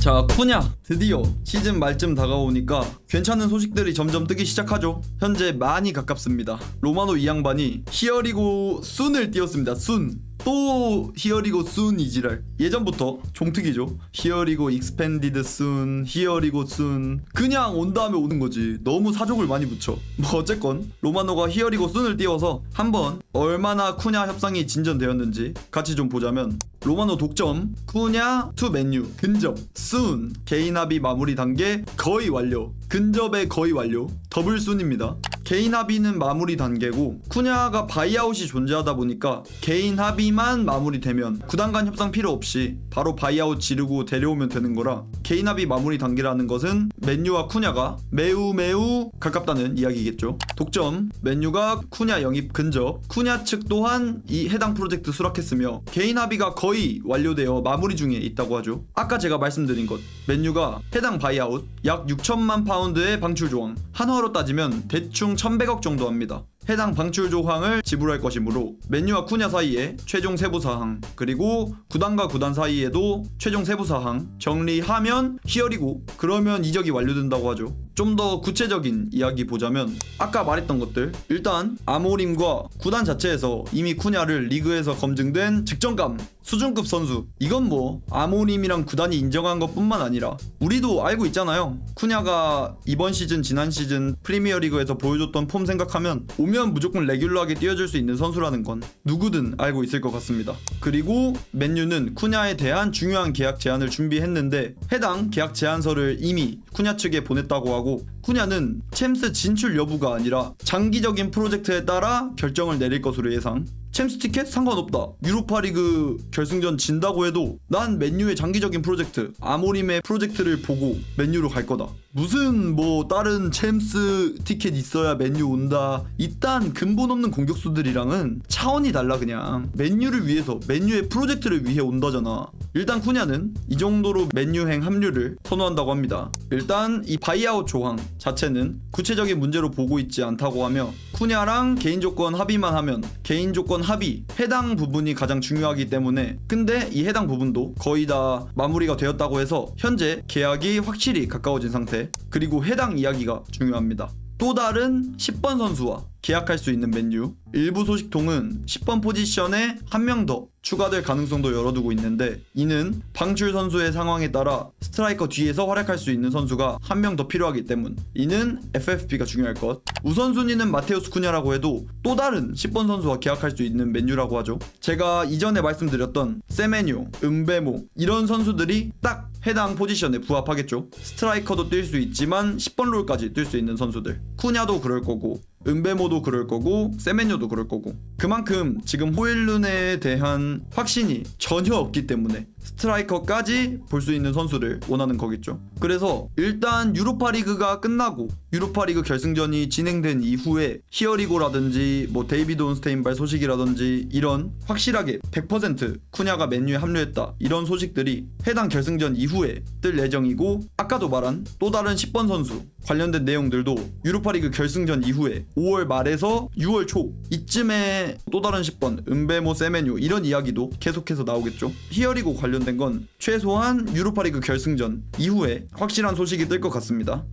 자, 쿠냐 드디어 시즌 말쯤 다가오니까 괜찮은 소식들이 점점 뜨기 시작하죠. 현재 많이 가깝습니다. 로마노 이 양반이 히어리고 순을 띄웠습니다. 순. 또 히어리고 순 이지랄. 예전부터 종특이죠. 히어리고 익스펜디드 순, 히어리고 순. 그냥 온 다음에 오는 거지. 너무 사족을 많이 붙여. 뭐 어쨌건 로마노가 히어리고 순을 띄워서 한번 얼마나 쿠냐 협상이 진전되었는지 같이 좀 보자면, 로마노 독점, 쿠냐 투 맨유, 근접, 순, 개인 합의 마무리 단계 거의 완료, 근접의 거의 완료, 더블 순입니다. 개인 합의는 마무리 단계고, 쿠냐가 바이아웃이 존재하다 보니까 개인 합의만 마무리되면 구단 간 협상 필요 없이 바로 바이아웃 지르고 데려오면 되는 거라, 개인 합의 마무리 단계라는 것은 맨유와 쿠냐가 매우 가깝다는 이야기겠죠. 독점, 맨유가 쿠냐 영입 근접, 쿠냐 측 또한 이 해당 프로젝트 수락했으며 개인 합의가 거의 완료되어 마무리 중에 있다고 하죠. 아까 제가 말씀드린 것, 맨유가 해당 바이아웃 약 6천만 파운드의 방출 조항, 한화로 따지면 대충 1100억 정도 합니다. 해당 방출 조항을 지불할 것이므로 맨유와 쿠냐 사이에 최종 세부사항, 그리고 구단과 구단 사이에도 최종 세부사항 정리하면 히어리고, 그러면 이적이 완료된다고 하죠. 좀 더 구체적인 이야기 보자면, 아까 말했던 것들, 일단 아모림과 구단 자체에서 이미 쿠냐를 리그에서 검증된 직전감 수준급 선수, 이건 뭐 아모림이랑 구단이 인정한 것뿐만 아니라 우리도 알고 있잖아요. 쿠냐가 이번 시즌 지난 시즌 프리미어리그에서 보여줬던 폼 생각하면 오면 무조건 레귤러하게 뛰어줄 수 있는 선수라는 건 누구든 알고 있을 것 같습니다. 그리고 맨유는 쿠냐에 대한 중요한 계약 제안을 준비했는데 해당 계약 제안서를 이미 쿠냐 측에 보냈다고 하고, 쿠냐는 챔스 진출 여부가 아니라 장기적인 프로젝트에 따라 결정을 내릴 것으로 예상. 챔스 티켓 상관없다, 유로파리그 결승전 진다고 해도 난 맨유의 장기적인 프로젝트, 아모림의 프로젝트를 보고 맨유로 갈 거다. 무슨 뭐 다른 챔스 티켓 있어야 맨유 온다, 이딴 근본 없는 공격수들이랑은 차원이 달라. 그냥 맨유를 위해서, 맨유의 프로젝트를 위해 온다잖아. 일단 쿠냐는 이 정도로 맨유행 합류를 선호한다고 합니다. 일단 이 바이아웃 조항 자체는 구체적인 문제로 보고 있지 않다고 하며, 쿠냐랑 개인 조건 합의만 하면, 개인 조건 합의 해당 부분이 가장 중요하기 때문에, 근데 이 해당 부분도 거의 다 마무리가 되었다고 해서 현재 계약이 확실히 가까워진 상태. 그리고 해당 이야기가 중요합니다. 또 다른 10번 선수와 계약할 수 있는 맨유. 일부 소식통은 10번 포지션에 한 명 더 추가될 가능성도 열어두고 있는데, 이는 방출 선수의 상황에 따라 스트라이커 뒤에서 활약할 수 있는 선수가 한 명 더 필요하기 때문, 이는 FFP가 중요할 것. 우선순위는 마테우스 쿠냐라고 해도 또 다른 10번 선수와 계약할 수 있는 맨유라고 하죠. 제가 이전에 말씀드렸던 세메뇨, 은베모, 이런 선수들이 딱 해당 포지션에 부합하겠죠. 스트라이커도 뛸 수 있지만 10번 롤까지 뛸 수 있는 선수들. 쿠냐도 그럴 거고, 은베모도 그럴 거고, 세메뇨도 그럴 거고. 그만큼 지금 호일룬에 대한 확신이 전혀 없기 때문에 스트라이커까지 볼 수 있는 선수를 원하는 거겠죠. 그래서 일단 유로파리그가 끝나고 유로파리그 결승전이 진행된 이후에 히어리고라든지 뭐 데이비드 온스테인발 소식이라든지 이런 확실하게 100% 쿠냐가 맨유에 합류했다, 이런 소식들이 해당 결승전 이후에 뜰 예정이고, 아까도 말한 또 다른 10번 선수 관련된 내용들도 유로파리그 결승전 이후에 5월 말에서 6월 초 이쯤에 또 다른 10번 은베모, 세메뇨 이런 이야기도 계속해서 나오겠죠. 히어리고 관련된 건 최소한 유로파리그 결승전 이후에 확실한 소식이 뜰 것 같습니다.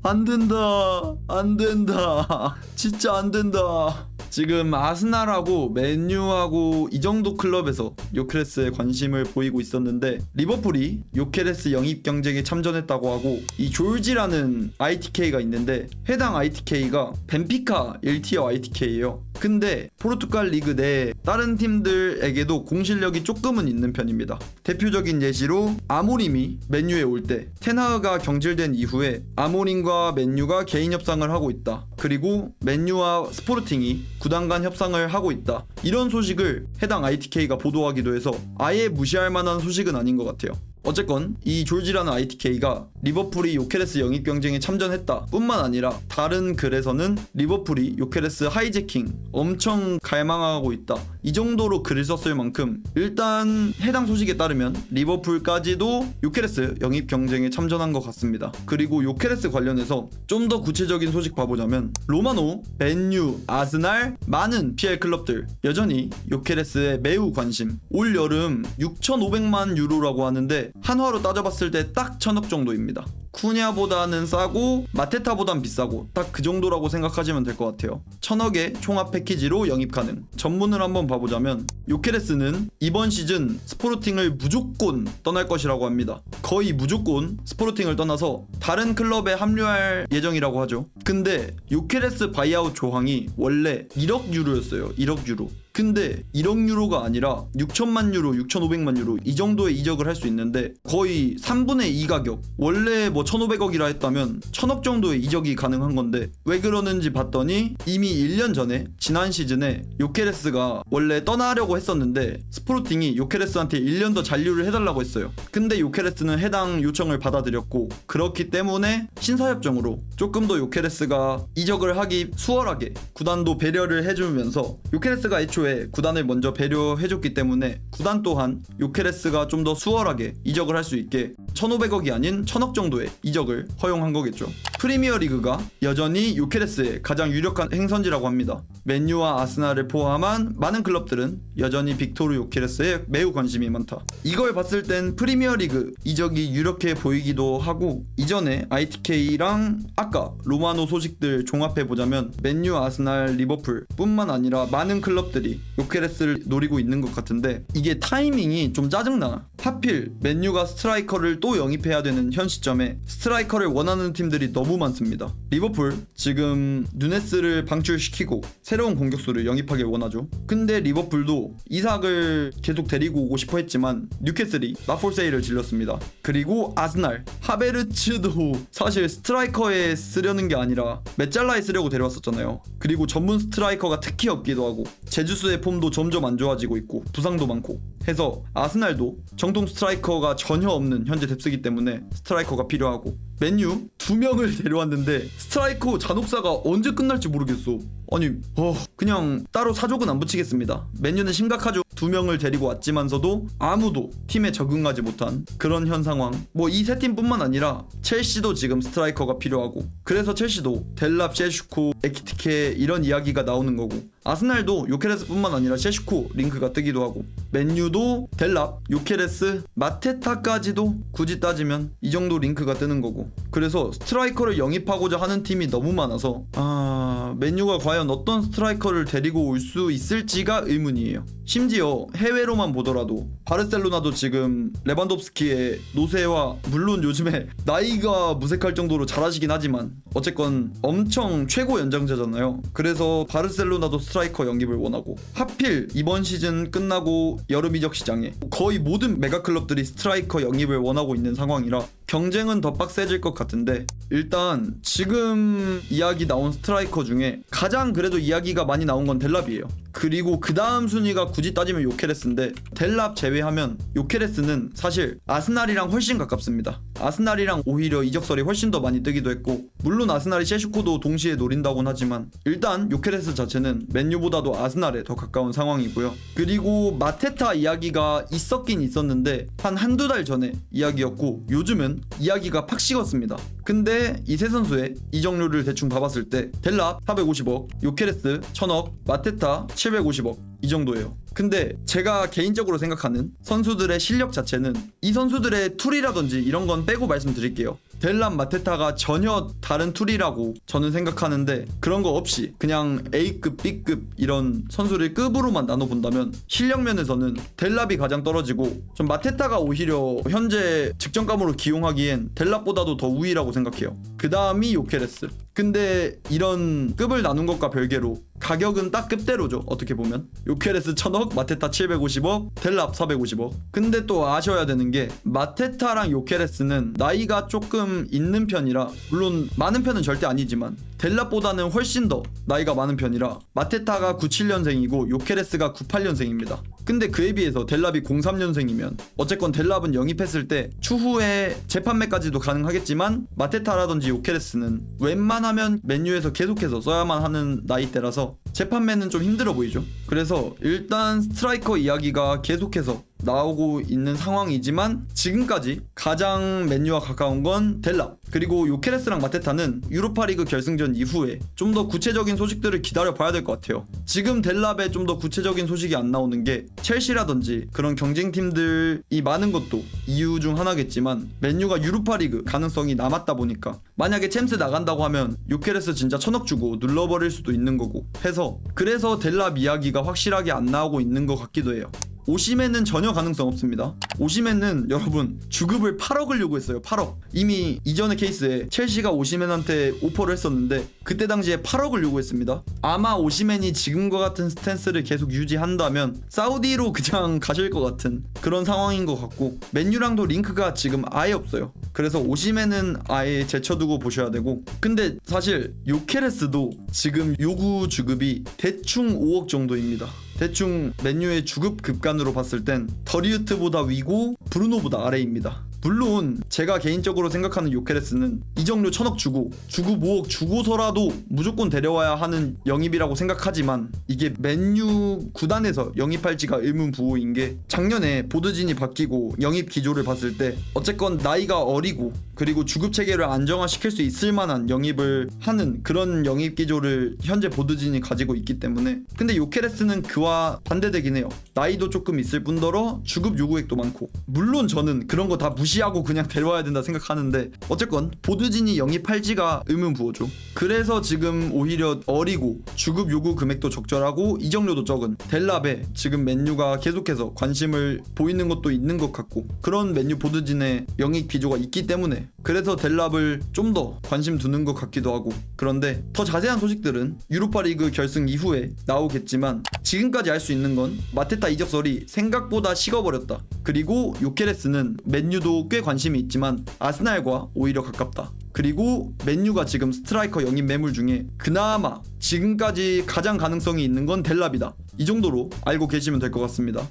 안 된다, 진짜 안 된다. 지금 아스날하고 맨유하고 이 정도 클럽에서 요케레스에 관심을 보이고 있었는데, 리버풀이 요케레스 영입 경쟁에 참전했다고 하고, 이 졸지라는 ITK가 있는데 해당 ITK가 벤피카 1티어 ITK예요. 근데 포르투갈 리그 내 다른 팀들에게도 공실력이 조금은 있는 편입니다. 대표적인 예시로 아모림이 맨유에 올 때 테나흐가 경질된 이후에 아모림과 맨유가 개인 협상을 하고 있다, 그리고 맨유와 스포르팅이 구단 간 협상을 하고 있다, 이런 소식을 해당 ITK가 보도하기도 해서 아예 무시할 만한 소식은 아닌 것 같아요. 어쨌건 이 졸지라는 ITK가 리버풀이 요케레스 영입 경쟁에 참전했다 뿐만 아니라 다른 글에서는 리버풀이 요케레스 하이제킹 엄청 갈망하고 있다, 이 정도로 글을 썼을 만큼 일단 해당 소식에 따르면 리버풀까지도 요케레스 영입 경쟁에 참전한 것 같습니다. 그리고 요케레스 관련해서 좀 더 구체적인 소식 봐보자면, 로마노, 맨유, 아스날, 많은 PL 클럽들 여전히 요케레스에 매우 관심. 올 여름 6,500만 유로라고 하는데 근데 한화로 따져봤을 때 딱 1000억 정도입니다. 쿠냐보다는 싸고 마테타보단 비싸고 딱 그 정도라고 생각하시면 될 것 같아요. 1000억의 총합 패키지로 영입 가능. 전문을 한번 봐보자면 요케레스는 이번 시즌 스포르팅을 무조건 떠날 것이라고 합니다. 거의 무조건 스포르팅을 떠나서 다른 클럽에 합류할 예정이라고 하죠. 근데 요케레스 바이아웃 조항이 원래 1억 유로였어요. 1억 유로. 근데 1억 유로가 아니라 6천만 유로, 6,500만 유로 이 정도의 이적을 할 수 있는데 거의 3분의 2 가격. 원래 뭐 1,500억이라 했다면 1,000억 정도의 이적이 가능한 건데 왜 그러는지 봤더니 이미 1년 전에 지난 시즌에 요케레스가 원래 떠나려고 했었는데 스포르팅이 요케레스한테 1년 더 잔류를 해달라고 했어요. 근데 요케레스는 해당 요청을 받아들였고 그렇기 때문에 신사협정으로 조금 더 요케레스가 이적을 하기 수월하게 구단도 배려를 해주면서 요케레스가 애초에 구단을 먼저 배려해줬기 때문에 구단 또한 요케레스가 좀 더 수월하게 이적을 할 수 있게 1,500억이 아닌 1,000억 정도의 이적을 허용한 거겠죠. 프리미어리그가 여전히 요케레스의 가장 유력한 행선지라고 합니다. 맨유와 아스날을 포함한 많은 클럽들은 여전히 빅토르 요케레스에 매우 관심이 많다. 이걸 봤을 땐 프리미어리그 이적이 유력해 보이기도 하고 이전에 ITK랑 아까 로마노 소식들 종합해보자면 맨유, 아스날, 리버풀 뿐만 아니라 많은 클럽들이 요케레스를 노리고 있는 것 같은데 이게 타이밍이 좀 짜증나. 하필 맨유가 스트라이커를 또 영입해야 되는 현 시점에 스트라이커를 원하는 팀들이 너무 많습니다. 리버풀 지금 누네스를 방출시키고 새로운 공격수를 영입하길 원하죠. 근데 리버풀도 이삭을 계속 데리고 오고 싶어 했지만 뉴캐슬이 라폴세이를 질렀습니다. 그리고 아스날 하베르츠도 사실 스트라이커에 쓰려는 게 아니라 메짤라에 쓰려고 데려왔었잖아요. 그리고 전문 스트라이커가 특히 없기도 하고 제주스의 폼도 점점 안 좋아지고 있고 부상도 많고 해서 아스날도 정통 스트라이커가 전혀 없는 현재 뎁스기 때문에 스트라이커가 필요하고 맨유 2명을 데려왔는데 스트라이커 잔혹사가 언제 끝날지 모르겠어. 아니 그냥 따로 사족은 안 붙이겠습니다. 맨유는 심각하죠. 2명을 데리고 왔지만서도 아무도 팀에 적응하지 못한 그런 현 상황. 뭐 이 세 팀뿐만 아니라 첼시도 지금 스트라이커가 필요하고 그래서 첼시도 델랍, 셰슈코, 에키티케 이런 이야기가 나오는 거고 아스날도 요케레스뿐만 아니라 셰슈코 링크가 뜨기도 하고 맨유도 델랍, 요케레스, 마테타까지도 굳이 따지면 이 정도 링크가 뜨는 거고 그래서 스트라이커를 영입하고자 하는 팀이 너무 많아서 맨유가 과연 어떤 스트라이커를 데리고 올 수 있을지가 의문이에요. 심지어 해외로만 보더라도 바르셀로나도 지금 레반도프스키의 노세와 물론 요즘에 나이가 무색할 정도로 잘하시긴 하지만 어쨌건 엄청 최고 연장자잖아요. 그래서 바르셀로나도 스트라이커 영입을 원하고 하필 이번 시즌 끝나고 여름 이적 시장에 거의 모든 메가클럽들이 스트라이커 영입을 원하고 있는 상황이라 경쟁은 더 빡세질 것 같은데 일단 지금 이야기 나온 스트라이커 중에 가장 그래도 이야기가 많이 나온 건 델랍이에요. 그리고 그 다음 순위가 굳이 따지면 요케레스인데 델랍 제외하면 요케레스는 사실 아스날이랑 훨씬 가깝습니다. 아스날이랑 오히려 이적설이 훨씬 더 많이 뜨기도 했고 물론 아스날이 셰슈코도 동시에 노린다곤 하지만 일단 요케레스 자체는 맨유보다도 아스날에 더 가까운 상황이고요. 그리고 마테타 이야기가 있었긴 있었는데 한두 달 전에 이야기였고 요즘은 이야기가 팍 식었습니다. 근데 이 세 선수의 이적료를 대충 봐봤을 때 델랍 450억, 요케레스 1000억, 마테타 750억 이 정도예요. 근데 제가 개인적으로 생각하는 선수들의 실력 자체는 이 선수들의 툴이라든지 이런 건 빼고 말씀드릴게요. 델람, 마테타가 전혀 다른 툴이라고 저는 생각하는데 그런 거 없이 그냥 A급, B급 이런 선수를 급으로만 나눠본다면 실력 면에서는 델랍이 가장 떨어지고 좀 마테타가 오히려 현재 직전감으로 기용하기엔 델랍보다도 더 우위라고 생각해요. 그 다음이 요케레스. 근데 이런 급을 나눈 것과 별개로 가격은 딱 급대로죠. 어떻게 보면 요케레스 1000억, 마테타 750억, 델랍 450억. 근데 또 아셔야 되는 게 마테타랑 요케레스는 나이가 조금 있는 편이라 물론 많은 편은 절대 아니지만 델랍보다는 훨씬 더 나이가 많은 편이라 마테타가 97년생이고 요케레스가 98년생입니다. 근데 그에 비해서 델랍이 03년생이면 어쨌건 델랍은 영입했을 때 추후에 재판매까지도 가능하겠지만 마테타라든지 요케레스는 웬만하면 맨유에서 계속해서 써야만 하는 나이대라서 재판매는 좀 힘들어 보이죠. 그래서 일단 스트라이커 이야기가 계속해서 나오고 있는 상황이지만 지금까지 가장 맨유와 가까운 건 델랍, 그리고 요케레스랑 마테타는 유로파리그 결승전 이후에 좀 더 구체적인 소식들을 기다려 봐야 될 것 같아요. 지금 델랍에 좀 더 구체적인 소식이 안 나오는 게 첼시라든지 그런 경쟁팀들이 많은 것도 이유 중 하나겠지만 맨유가 유로파리그 가능성이 남았다 보니까 만약에 챔스 나간다고 하면 요케레스 진짜 1000억 주고 눌러버릴 수도 있는 거고 해서 그래서 델랍 이야기가 확실하게 안 나오고 있는 것 같기도 해요. 오시멘은 전혀 가능성 없습니다. 오시멘은 여러분 주급을 8억을 요구했어요. 8억. 이미 이전의 케이스에 첼시가 오시멘한테 오퍼를 했었는데 그때 당시에 8억을 요구했습니다. 아마 오시멘이 지금과 같은 스탠스를 계속 유지한다면 사우디로 그냥 가실 것 같은 그런 상황인 것 같고 맨유랑도 링크가 지금 아예 없어요. 그래서 오시멘은 아예 제쳐두고 보셔야 되고 근데 사실 요케레스도 지금 요구 주급이 대충 5억 정도입니다. 대충 맨유의 주급 급간으로 봤을 땐 더리우트보다 위고 브루노보다 아래입니다. 물론 제가 개인적으로 생각하는 요케레스는 이적료 1000억 주고 주급 5억 주고서라도 무조건 데려와야 하는 영입이라고 생각하지만 이게 맨유 구단에서 영입할지가 의문부호인 게 작년에 보드진이 바뀌고 영입 기조를 봤을 때 어쨌건 나이가 어리고 그리고 주급 체계를 안정화시킬 수 있을 만한 영입을 하는 그런 영입 기조를 현재 보드진이 가지고 있기 때문에 근데 요케레스는 그와 반대되긴 해요. 나이도 조금 있을 뿐더러 주급 요구액도 많고 물론 저는 그런 거 다 무시하고 그냥 데려와야 된다 생각하는데 어쨌건 보드진이 영입할지가 의문부호죠. 그래서 지금 오히려 어리고 주급 요구 금액도 적절하고 이적료도 적은 델랍에 지금 맨유가 계속해서 관심을 보이는 것도 있는 것 같고 그런 맨유 보드진의 영입 기조가 있기 때문에 그래서 델랍을 좀 더 관심 두는 것 같기도 하고 그런데 더 자세한 소식들은 유로파리그 결승 이후에 나오겠지만 지금까지 알 수 있는 건 마테타 이적설이 생각보다 식어버렸다. 그리고 요케레스는 맨유도 꽤 관심이 있지만 아스날과 오히려 가깝다. 그리고 맨유가 지금 스트라이커 영입 매물 중에 그나마 지금까지 가장 가능성이 있는 건 델랍이다. 이 정도로 알고 계시면 될 것 같습니다.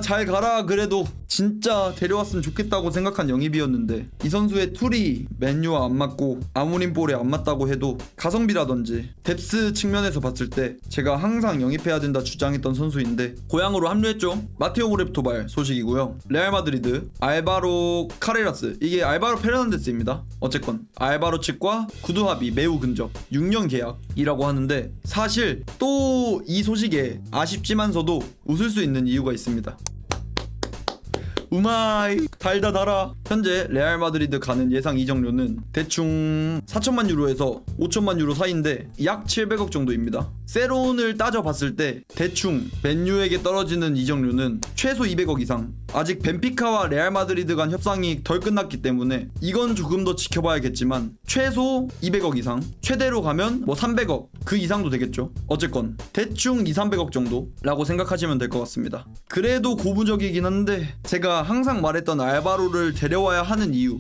잘 가라. 그래도 진짜 데려왔으면 좋겠다고 생각한 영입이었는데 이 선수의 툴이 맨유와 안 맞고 아모림 볼에 안 맞다고 해도 가성비라든지 뎁스 측면에서 봤을 때 제가 항상 영입해야 된다 주장했던 선수인데 고향으로 합류했죠. 마테오 모레토발 소식이고요. 레알 마드리드 알바로 카레라스, 이게 알바로 페르난데스입니다. 어쨌건 알바로 측과 구두 합의 매우 근접 6년 계약이라고 하는데 사실 또 이 소식에 아쉽지만서도 웃을 수 있는 이유가 있습니다. 우마이 달다 달아. 현재 레알 마드리드 가는 예상 이적료는 대충 4천만 유로에서 5천만 유로 사이인데 약 700억 정도입니다. 세론을 따져봤을 때 대충 맨유에게 떨어지는 이적료는 최소 200억 이상. 아직 벤피카와 레알 마드리드 간 협상이 덜 끝났기 때문에 이건 조금 더 지켜봐야겠지만 최소 200억 이상, 최대로 가면 뭐 300억 그 이상도 되겠죠. 어쨌건 대충 200~300억 정도라고 생각하시면 될 것 같습니다. 그래도 고무적이긴 한데 제가 항상 말했던 알바로를 데려와야 하는 이유,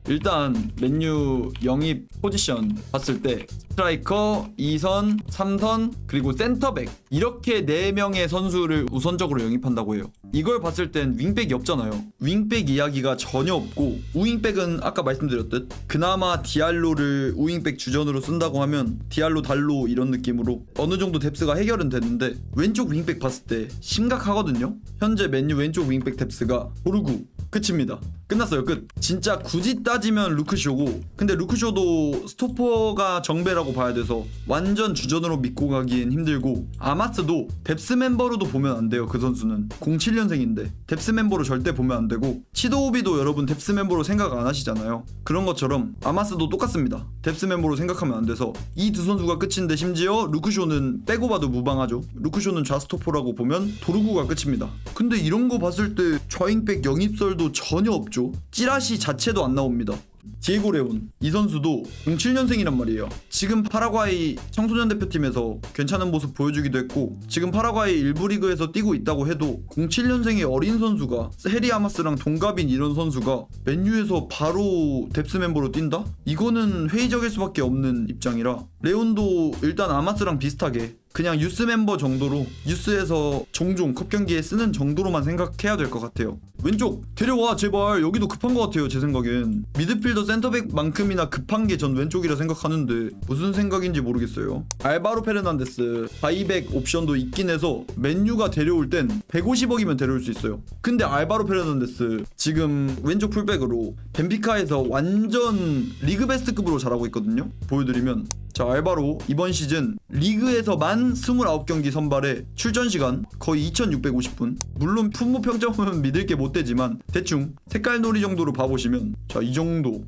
일단 맨유 영입 포지션 봤을 때 스트라이커, 2선, 3선 그리고 센터백 이렇게 4명의 선수를 우선적으로 영입한다고 해요. 이걸 봤을 땐 윙백이 없잖아요. 윙백 이야기가 전혀 없고 우윙백은 아까 말씀드렸듯 그나마 디알로를 우윙백 주전으로 쓴다고 하면 디알로 달로 이런 느낌으로 어느 정도 뎁스가 해결은 되는데 왼쪽 윙백 봤을 때 심각하거든요. 현재 맨유 왼쪽 윙백 뎁스가 보르구 끝입니다. 끝났어요. 끝. 진짜 굳이 따지면 루크쇼고 근데 루크쇼도 스토퍼가 정배라고 봐야 돼서 완전 주전으로 믿고 가기엔 힘들고 아마스도 뎁스 멤버로도 보면 안 돼요. 그 선수는 07년생인데 뎁스 멤버로 절대 보면 안 되고 치도오비도 여러분 뎁스 멤버로 생각 안 하시잖아요. 그런 것처럼 아마스도 똑같습니다. 뎁스 멤버로 생각하면 안 돼서 이 두 선수가 끝인데 심지어 루크쇼는 빼고 봐도 무방하죠. 루크쇼는 좌스토퍼라고 보면 도르구가 끝입니다. 근데 이런 거 봤을 때 좌윙백 영입설도 전혀 없죠. 찌라시 자체도 안 나옵니다. 디에고 레온 이 선수도 07년생이란 말이에요. 지금 파라과이 청소년 대표팀에서 괜찮은 모습 보여주기도 했고 지금 파라과이 일부 리그에서 뛰고 있다고 해도 07년생의 어린 선수가 헤리 아마스랑 동갑인 이런 선수가 맨유에서 바로 뎁스 멤버로 뛴다? 이거는 회의적일 수밖에 없는 입장이라 레온도 일단 아마스랑 비슷하게 그냥 유스 멤버 정도로 유스에서 종종 컵 경기에 쓰는 정도로만 생각해야 될 것 같아요. 왼쪽 데려와 제발. 여기도 급한 것 같아요 제 생각엔. 미드필더 센터백만큼이나 급한 게 전 왼쪽이라 생각하는데 무슨 생각인지 모르겠어요. 알바로 페르난데스 바이백 옵션도 있긴 해서 맨유가 데려올 땐 150억이면 데려올 수 있어요. 근데 알바로 페르난데스 지금 왼쪽 풀백으로 벤피카에서 완전 리그 베스트급으로 잘하고 있거든요. 보여드리면 자, 알바로 이번 시즌 리그에서만 29경기 선발에 출전 시간 거의 2650분. 물론 품무 평점은 믿을 게 못 되지만 대충 색깔 놀이 정도로 봐보시면 자, 이 정도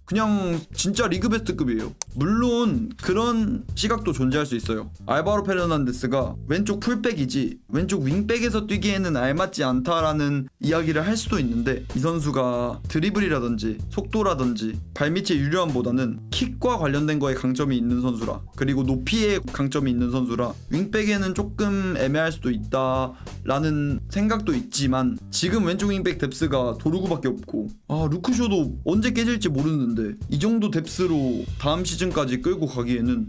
그냥 진짜 리그 베스트급이에요. 물론 그런 시각도 존재할 수 있어요. 알바로 페르난데스가 왼쪽 풀백이지 왼쪽 윙백에서 뛰기에는 알맞지 않다라는 이야기를 할 수도 있는데, 이 선수가 드리블이라든지 속도라든지 발밑의 유려함보다는 킥과 관련된 거에 강점이 있는 선수라, 그리고 높이에 강점이 있는 선수라 윙백에는 조금 애매할 수도 있다라는 생각도 있지만, 지금 왼쪽 윙백 뎁스가 도르구밖에 없고 루크쇼도 언제 깨질지 모르는데 이 정도 뎁스로 다음 시즌까지 끌고 가기에는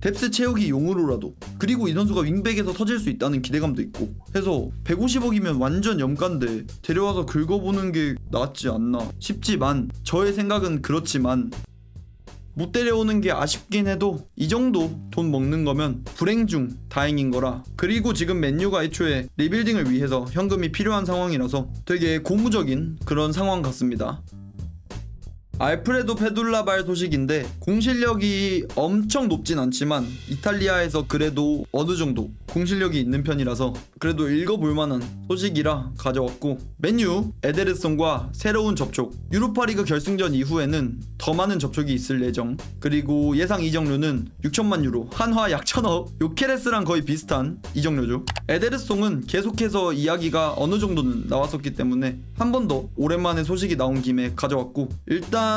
뎁스 채우기 용으로라도, 그리고 이 선수가 윙백에서 터질 수 있다는 기대감도 있고 해서 150억이면 완전 염가인데 데려와서 긁어보는 게 낫지 않나 싶지만, 저의 생각은 그렇지만 못 데려오는 게 아쉽긴 해도 이 정도 돈 먹는 거면 불행 중 다행인 거라. 그리고 지금 맨유가 애초에 리빌딩을 위해서 현금이 필요한 상황이라서 되게 고무적인 그런 상황 같습니다. 알프레도 페둘라발 소식인데, 공실력이 엄청 높진 않지만 이탈리아에서 그래도 어느 정도 공실력이 있는 편이라서 그래도 읽어볼 만한 소식이라 가져왔고, 맨유 에데르송과 새로운 접촉, 유로파리그 결승전 이후에는 더 많은 접촉이 있을 예정. 그리고 예상 이적료는 6천만 유로, 한화 약 1,000억, 요케레스랑 거의 비슷한 이적료죠. 에데르송은 계속해서 이야기가 어느 정도는 나왔었기 때문에 한 번 더 오랜만에 소식이 나온 김에 가져왔고, 일단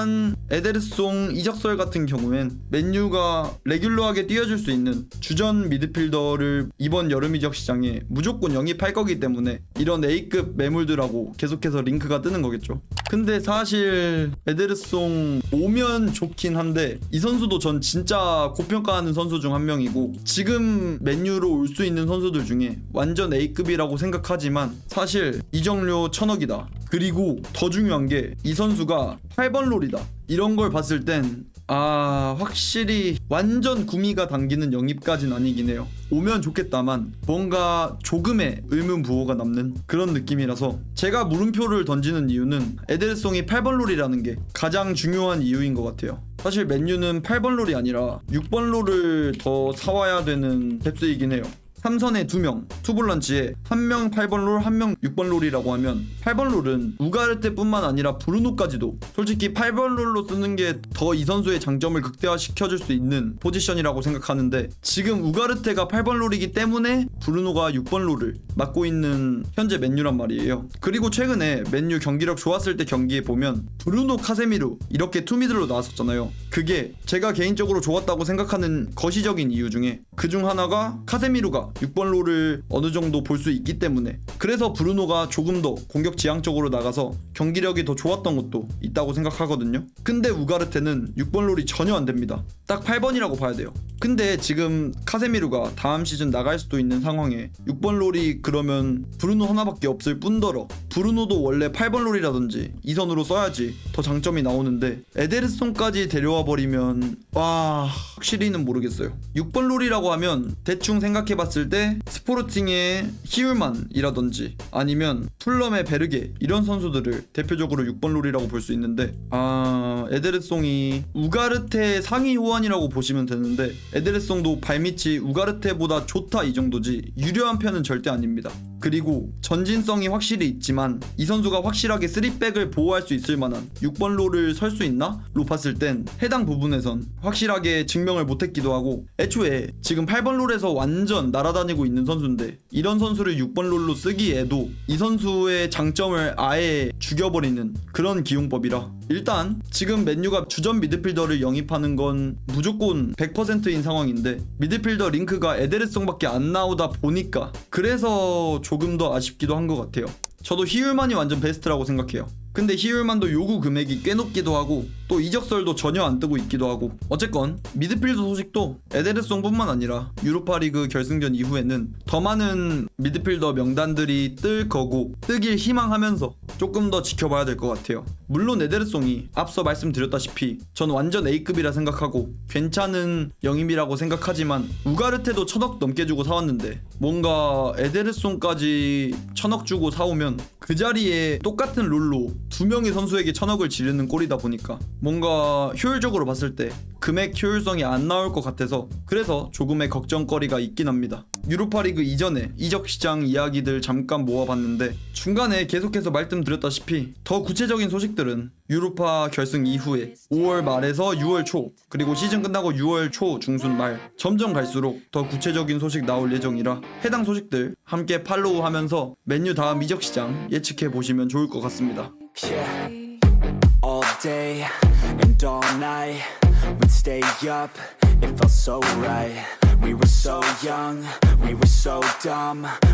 에데르송 이적설 같은 경우엔 맨유가 레귤러하게 뛰어줄 수 있는 주전 미드필더를 이번 여름 이적 시장에 무조건 영입할 거기 때문에 이런 A급 매물들하고 계속해서 링크가 뜨는 거겠죠. 근데 사실 에데르송 오면 좋긴 한데, 이 선수도 전 진짜 고평가하는 선수 중 한 명이고, 지금 맨유로 올 수 있는 선수들 중에 완전 A급이라고 생각하지만 사실 이적료 1,000억이다. 그리고 더 중요한 게 이 선수가 8번 롤이다. 이런 걸 봤을 땐 확실히 완전 구미가 당기는 영입까진 아니긴 해요. 오면 좋겠다만 뭔가 조금의 의문부호가 남는 그런 느낌이라서, 제가 물음표를 던지는 이유는 에데르송이 8번 롤이라는 게 가장 중요한 이유인 것 같아요. 사실 맨유는 8번 롤이 아니라 6번 롤을 더 사와야 되는 뎁스이긴 해요. 3선에 2명, 투볼란치에 1명 8번 롤, 1명 6번 롤이라고 하면 8번 롤은 우가르테뿐만 아니라 브루노까지도 솔직히 8번 롤로 쓰는 게 더 이 선수의 장점을 극대화시켜줄 수 있는 포지션이라고 생각하는데, 지금 우가르테가 8번 롤이기 때문에 브루노가 6번 롤을 맡고 있는 현재 맨유란 말이에요. 그리고 최근에 맨유 경기력 좋았을 때 경기에 보면 브루노, 카세미루 이렇게 투미들로 나왔었잖아요. 그게 제가 개인적으로 좋았다고 생각하는 거시적인 이유 중에 그중 하나가 카세미루가 6번 롤을 어느 정도 볼 수 있기 때문에, 그래서 브루노가 조금 더 공격 지향적으로 나가서 경기력이 더 좋았던 것도 있다고 생각하거든요. 근데 우가르테는 6번 롤이 전혀 안 됩니다. 딱 8번이라고 봐야 돼요. 근데 지금 카세미루가 다음 시즌 나갈 수도 있는 상황에 6번 롤이 그러면 브루노 하나밖에 없을 뿐더러 브루노도 원래 8번 롤이라든지 이 선으로 써야지 더 장점이 나오는데, 에데르송까지 데려와 버리면 확실히는 모르겠어요. 6번 롤이라고 하면 대충 생각해봤을 때 스포르팅의 히울만이라든지 아니면 풀럼의 베르게, 이런 선수들을 대표적으로 6번 롤이라고 볼 수 있는데, 에데르송이 우가르테 상위 호환이라고 보시면 되는데, 에데르송도 발밑이 우가르테보다 좋다 이 정도지 유려한 편은 절대 아닙니다. 그리고 전진성이 확실히 있지만 이 선수가 확실하게 3백을 보호할 수 있을 만한 6번 롤을 설 수 있나? 로 봤을 땐 해당 부분에선 확실하게 증명을 못했기도 하고, 애초에 지금 8번 롤에서 완전 날아다니고 있는 선수인데 이런 선수를 6번 롤로 쓰기에도 이 선수의 장점을 아예 죽여버리는 그런 기용법이라, 일단 지금 맨유가 주전 미드필더를 영입하는 건 무조건 100%인 상황인데 미드필더 링크가 에데르송밖에 안 나오다 보니까 그래서 조금 더 아쉽기도 한 것 같아요. 저도 히울만이 완전 베스트라고 생각해요. 근데 히얼만도 요구 금액이 꽤 높기도 하고 또 이적설도 전혀 안 뜨고 있기도 하고 어쨌건 미드필더 소식도 에데르송뿐만 아니라 유로파리그 결승전 이후에는 더 많은 미드필더 명단들이 뜰 거고 뜨길 희망하면서 조금 더 지켜봐야 될 것 같아요. 물론 에데르송이 앞서 말씀드렸다시피 전 완전 A급이라 생각하고 괜찮은 영입이라고 생각하지만 우가르테도 1000억 넘게 주고 사왔는데 뭔가 에데르송까지 1000억 주고 사오면 그 자리에 똑같은 롤로 두 명의 선수에게 1000억을 지르는 꼴이다 보니까 뭔가 효율적으로 봤을 때 금액 효율성이 안 나올 것 같아서 그래서 조금의 걱정거리가 있긴 합니다. 유로파리그 이전에 이적 시장 이야기들 잠깐 모아봤는데 중간에 계속해서 말씀드렸다시피 더 구체적인 소식들은 유로파 결승 이후에 5월 말에서 6월 초 그리고 시즌 끝나고 6월 초 중순 말 점점 갈수록 더 구체적인 소식 나올 예정이라 해당 소식들 함께 팔로우하면서 맨유 다음 이적 시장 예측해 보시면 좋을 것 같습니다. Yeah, all day and all night we'd stay up, it felt so right. We were so young, we were so dumb.